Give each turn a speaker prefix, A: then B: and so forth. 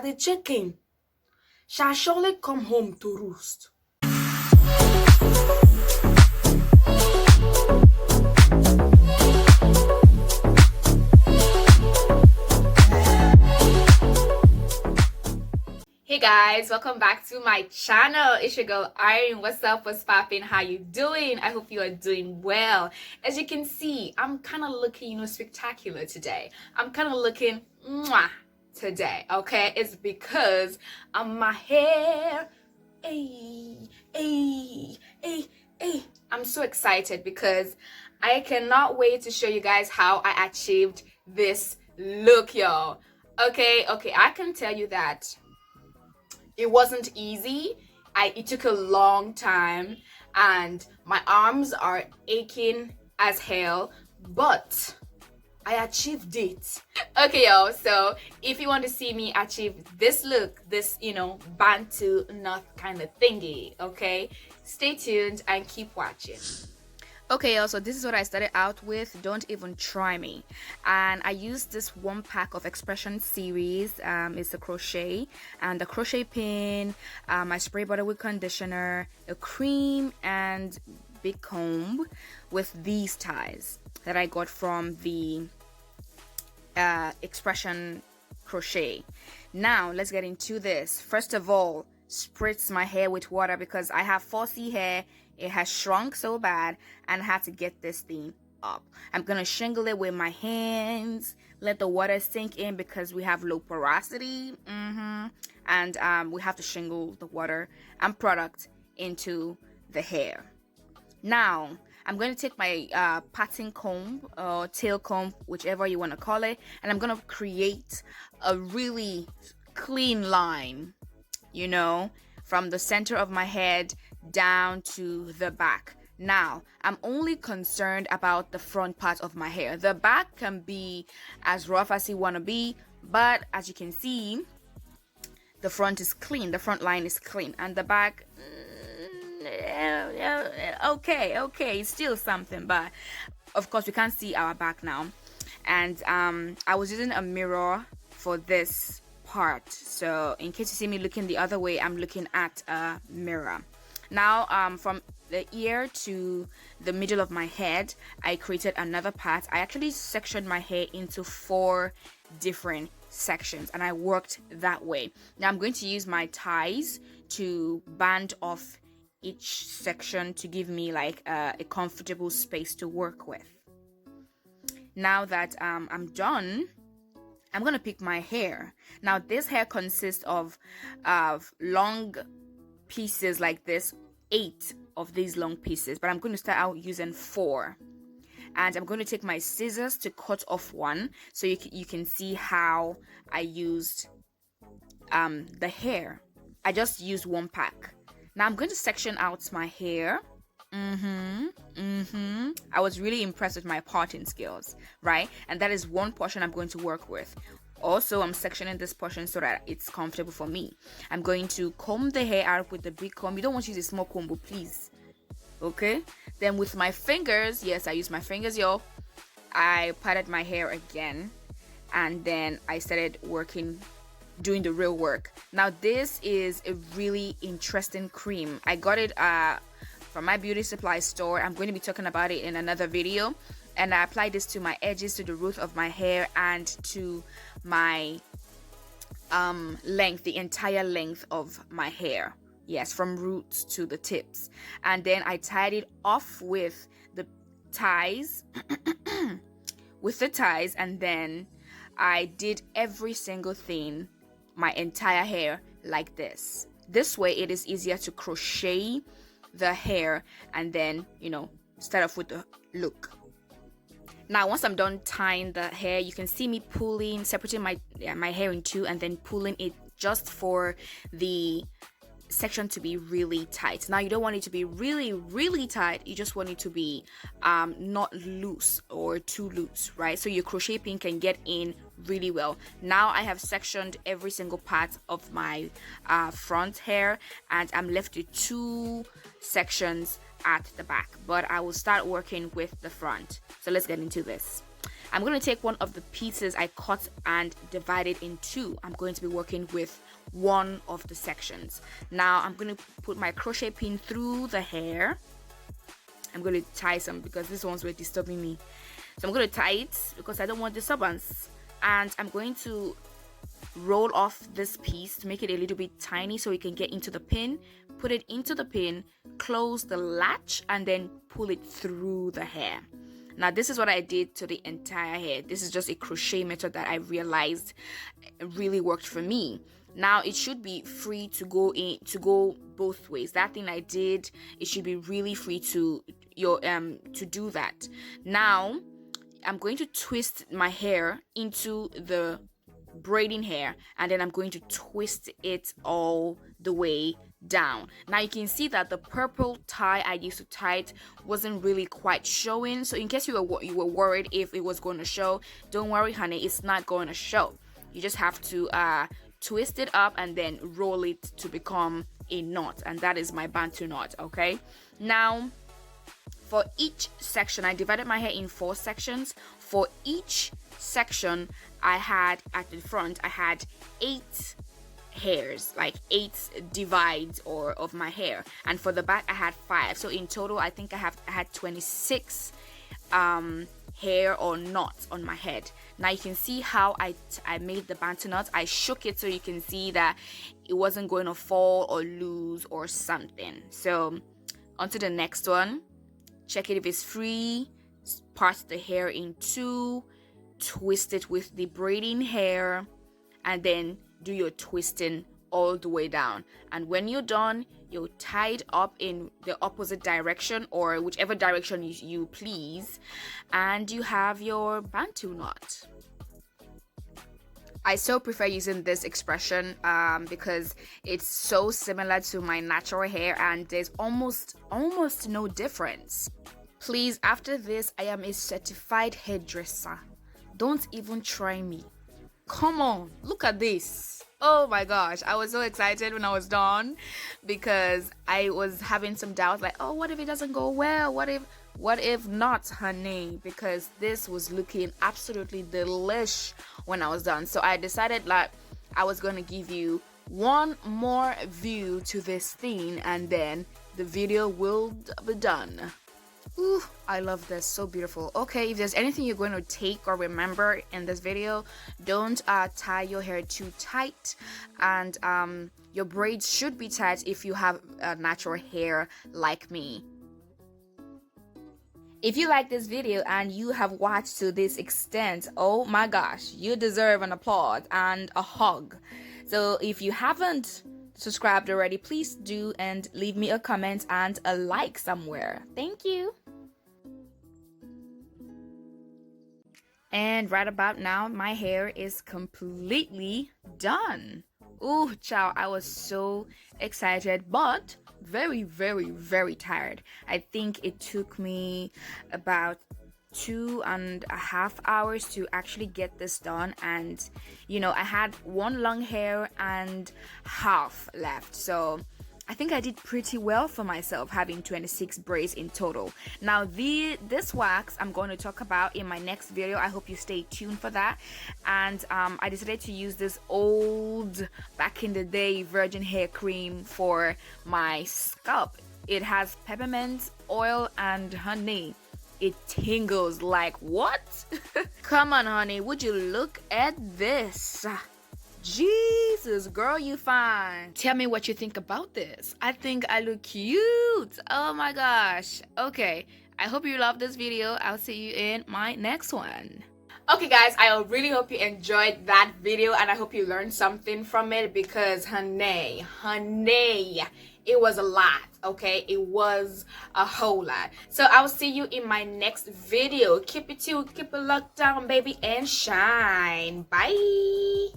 A: the chicken shall surely come home to roost. Hey guys, welcome back to my channel. It's your girl Irene. What's up? What's poppin'? How you doing? I hope you are doing well. As you can see, I'm kind of looking, spectacular today. I'm kind of looking mwah today, okay? It's because my hair, I'm so excited because I cannot wait to show you guys how I achieved this look, y'all. Okay, I can tell you that it wasn't easy. It took a long time and my arms are aching as hell, but I achieved it. Okay, y'all, so if you want to see me achieve this look, this, Bantu knot kind of thingy, okay, stay tuned and keep watching. Okay, also, this is what I started out with. Don't even try me. And I used this one pack of Expression series. It's a crochet and a crochet pin, my spray bottle with conditioner, a cream, and big comb with these ties that I got from the Expression crochet. Now, let's get into this. First of all, spritz my hair with water because I have 4C hair. It has shrunk so bad and I had to get this thing up. I'm gonna shingle it with my hands, let the water sink in because we have low porosity, and we have to shingle the water and product into the hair. Now I'm going to take my patting comb or tail comb, whichever you want to call it, and I'm gonna create a really clean line, from the center of my head down to the back. Now, I'm only concerned about the front part of my hair. The back can be as rough as you want to be, but as you can see, the front is clean. The front line is clean, and the back, okay, still something, but of course we can't see our back now. And I was using a mirror for this part, so in case you see me looking the other way, I'm looking at a mirror. Now, from the ear to the middle of my head, I created another part. I actually sectioned my hair into 4 different sections and I worked that way. Now I'm going to use my ties to band off each section to give me like a comfortable space to work with. Now that I'm done, I'm gonna pick my hair. Now this hair consists of long pieces like this, 8 of these long pieces, but I'm going to start out using 4, and I'm going to take my scissors to cut off one so you can see how I used the hair. I just used one pack. Now I'm going to section out my hair. I was really impressed with my parting skills, right? And that is one portion I'm going to work with. Also, I'm sectioning this portion so that it's comfortable for me. I'm going to comb the hair out with the big comb. You don't want to use a small comb, please. Okay? Then with my fingers, yes, I use my fingers, y'all. I parted my hair again. And then I started doing the real work. Now, this is a really interesting cream. I got it from my beauty supply store. I'm going to be talking about it in another video. And I apply this to my edges, to the root of my hair, and to my length, the entire length of my hair. Yes, from roots to the tips. And then I tied it off with the ties, and then I did every single thing, my entire hair, like this. This way it is easier to crochet the hair and then, start off with the look. Now, once I'm done tying the hair, you can see me pulling, separating my hair in 2 and then pulling it just for the section to be really tight. Now, you don't want it to be really, really tight. You just want it to be not loose or too loose, right? So your crochet pin can get in really well. Now, I have sectioned every single part of my front hair, and I'm left with 2 sections at the back, but I will start working with the front. So let's get into this. I'm going to take one of the pieces I cut and divide it in two. I'm going to be working with one of the sections. Now I'm going to put my crochet pin through the hair. I'm going to tie some because these ones were disturbing me. So I'm going to tie it because I don't want disturbance. And I'm going to roll off this piece to make it a little bit tiny so it can get into the pin. Put it into the pin, close the latch, and then pull it through the hair. Now this is what I did to the entire hair. This is just a crochet method that I realized really worked for me. Now it should be free to go both ways. That thing I did, it should be really free to do that. Now I'm going to twist my hair into the braiding hair, and then I'm going to twist it all the way down. Now you can see that the purple tie I used to tie it wasn't really quite showing. So in case you were worried if it was going to show, don't worry, honey, it's not going to show. You just have to twist it up and then roll it to become a knot, and that is my Bantu knot. Okay, now for each section I divided my hair in 4 sections. For each section I had at the front I had 8 hairs, like 8 divides of my hair, and for the back I had 5. So in total I think I had 26 hair or knots on my head. Now you can see how I made the Bantu knot. I shook it so you can see that it wasn't going to fall or lose or something. So on to the next one. Check it if it's free. Part the hair in 2, twist it with the braiding hair, and then do your twisting all the way down. And when you're done, you'll tie it up in the opposite direction or whichever direction you please, and you have your Bantu knot. I so prefer using this expression because it's so similar to my natural hair and there's almost no difference. Please, after this, I am a certified hairdresser. Don't even try me. Come on, look at this. Oh my gosh, I was so excited when I was done because I was having some doubts like, oh, what if it doesn't go well? What if not, honey? Because this was looking absolutely delish when I was done. So I decided like I was going to give you one more view to this thing and then the video will be done. Ooh, I love this, so beautiful. Okay, if there's anything you're going to take or remember in this video, don't tie your hair too tight, and your braids should be tight if you have natural hair like me. If you like this video and you have watched to this extent, oh my gosh, you deserve an applause and a hug. So if you haven't subscribed already, please do, and leave me a comment and a like somewhere. Thank you. And right about now, my hair is completely done. Ooh, child, I was so excited, but very, very, very tired. I think it took me about 2.5 hours to actually get this done, and you know, I had one long hair and half left, so I think I did pretty well for myself, having 26 braids in total. Now this wax I'm going to talk about in my next video. I hope you stay tuned for that. And I decided to use this old back in the day virgin hair cream for my scalp. It has peppermint oil and honey. It tingles like what? Come on, honey, would you look at this? Jesus, girl, you fine. Tell me what you think about this. I think I look cute. Oh my gosh. Okay, I hope you love this video. I'll see you in my next one. Okay guys, I really hope you enjoyed that video and I hope you learned something from it because honey, it was a lot, okay? It was a whole lot. So I'll see you in my next video. Keep it locked down, baby, and shine. Bye.